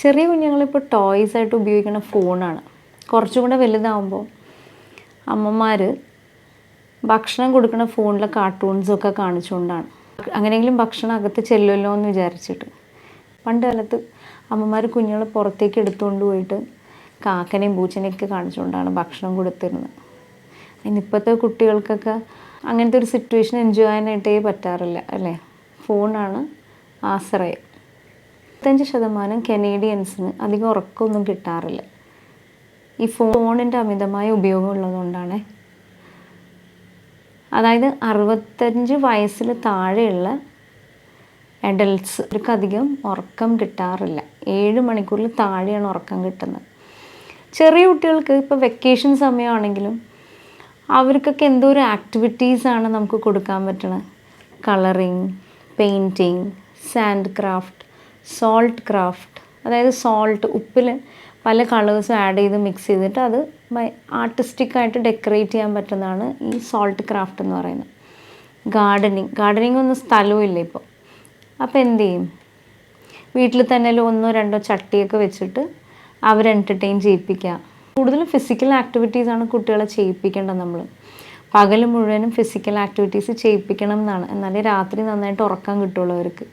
ചെറിയ കുഞ്ഞുങ്ങളിപ്പോൾ ടോയ്സ് ആയിട്ട് ഉപയോഗിക്കുന്ന ഫോണാണ്. കുറച്ചും കൂടെ വലുതാവുമ്പോൾ അമ്മമാർ ഭക്ഷണം കൊടുക്കുന്ന ഫോണിലെ കാർട്ടൂൺസൊക്കെ കാണിച്ചുകൊണ്ടാണ്. അങ്ങനെയെങ്കിലും ഭക്ഷണം അകത്ത് ചെല്ലുമല്ലോ എന്ന് വിചാരിച്ചിട്ട്. പണ്ട് കാലത്ത് അമ്മമാർ കുഞ്ഞുങ്ങളെ പുറത്തേക്ക് എടുത്തുകൊണ്ട് പോയിട്ട് കാക്കനെയും പൂച്ചനെയൊക്കെ കാണിച്ചുകൊണ്ടാണ് ഭക്ഷണം കൊടുത്തിരുന്നത്. ഇന്നിപ്പോഴത്തെ കുട്ടികൾക്കൊക്കെ അങ്ങനത്തെ ഒരു സിറ്റുവേഷൻ എൻജോയ് ചെയ്യാനായിട്ടേ പറ്റാറില്ല അല്ലേ. ഫോണാണ് ആശ്രയം. 75% കനേഡിയൻസിന് അധികം ഉറക്കമൊന്നും കിട്ടാറില്ല. ഈ ഫോണിൻ്റെ അമിതമായ ഉപയോഗം ഉള്ളതുകൊണ്ടാണ്. അതായത് 65 വയസ്സിൽ താഴെയുള്ള അഡൽട്ട്സ് അധികം ഉറക്കം കിട്ടാറില്ല. 7 മണിക്കൂറിൽ താഴെയാണ് ഉറക്കം കിട്ടുന്നത്. ചെറിയ കുട്ടികൾക്ക് ഇപ്പോൾ വെക്കേഷൻ സമയമാണെങ്കിലും അവർക്കൊക്കെ എന്തോ ഒരു ആക്ടിവിറ്റീസാണ് നമുക്ക് കൊടുക്കാൻ പറ്റണത്. Colouring, painting, sand craft, salt craft. അതായത് സോൾട്ട്, ഉപ്പിൽ പല കളേഴ്സും ആഡ് ചെയ്ത് മിക്സ് ചെയ്തിട്ട് അത് ആർട്ടിസ്റ്റിക്കായിട്ട് ഡെക്കറേറ്റ് ചെയ്യാൻ പറ്റുന്നതാണ് ഈ സോൾട്ട് ക്രാഫ്റ്റ് എന്ന് പറയുന്നത്. ഗാർഡനിങ് ഒന്നും സ്ഥലവും ഇല്ല ഇപ്പോൾ. അപ്പോൾ എന്ത് ചെയ്യും, വീട്ടിൽ തന്നെ 1-2 ചട്ടിയൊക്കെ വെച്ചിട്ട് അവരെ എൻ്റർടൈൻ ചെയ്യിപ്പിക്കുക. കൂടുതലും ഫിസിക്കൽ ആക്ടിവിറ്റീസാണ് കുട്ടികളെ ചെയ്യിപ്പിക്കേണ്ടത്. നമ്മൾ പകൽ മുഴുവനും ഫിസിക്കൽ ആക്ടിവിറ്റീസ് ചെയ്യിപ്പിക്കണം എന്നാണ്. എന്നാലേ രാത്രി നന്നായിട്ട് ഉറക്കം കിട്ടുള്ളൂ അവർക്ക്.